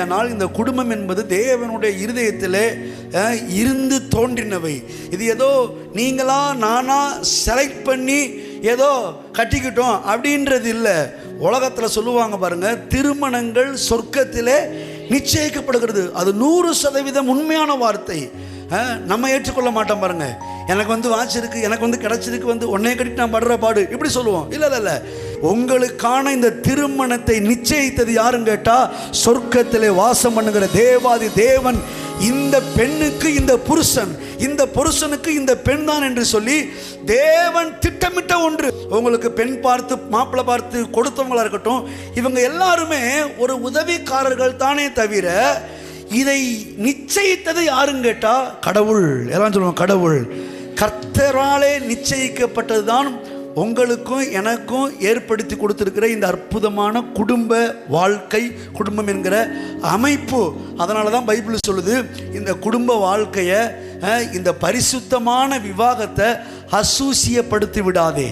ஆனால் இந்த குடும்பம் என்பது தேவனுடைய இருதயத்திலே இருந்து தோன்றினவை. இது ஏதோ நீங்களா நானா செலக்ட் பண்ணி ஏதோ கட்டிக்கிட்டோம் அப்படின்றது இல்லை. உலகத்தில் சொல்லுவாங்க பாருங்க, திருமணங்கள் சொர்க்கத்திலே நிச்சயிக்கப்படுகிறது. அது 100% உண்மையான வார்த்தை. நம்ம ஏற்றுக்கொள்ள மாட்டோம் பாருங்க. எனக்கு வாச்சிருக்கு, எனக்கு கிடைச்சிருக்கு, உன்னைய கட்டிட்டு நான் படுற பாடு இப்படி சொல்லுவோம். இல்லை, உங்களுக்கான இந்த திருமணத்தை நிச்சயித்தது யாருன்னு கேட்டா, சொர்க்கத்திலே வாசம் பண்ணுகிற தேவாதி தேவன் இந்த பெண்ணுக்கு இந்த புருஷன், இந்த புருஷனுக்கு இந்த பெண் தான் என்று சொல்லி தேவன் திட்டமிட்ட ஒன்று. உங்களுக்கு பெண் பார்த்து மாப்பிள்ளை பார்த்து கொடுத்தவங்களா இருக்கட்டும், இவங்க எல்லாருமே ஒரு உதவிக்காரர்கள் தானே தவிர இதை நிச்சயித்தது யாருன்னு கேட்டா கடவுள். எல்லாம் சொல்லுவோம் கடவுள். கர்த்தராலே நிச்சயிக்கப்பட்டது தான் உங்களுக்கும் எனக்கும் ஏற்படுத்தி கொடுத்திருக்கிற இந்த அற்புதமான குடும்ப வாழ்க்கை, குடும்பம் என்கிற அமைப்பு. அதனால தான் பைபிள் சொல்லுது, இந்த குடும்ப வாழ்க்கையை, இந்த பரிசுத்தமான விவாகத்தை அசூசியப்படுத்தி விடாதே.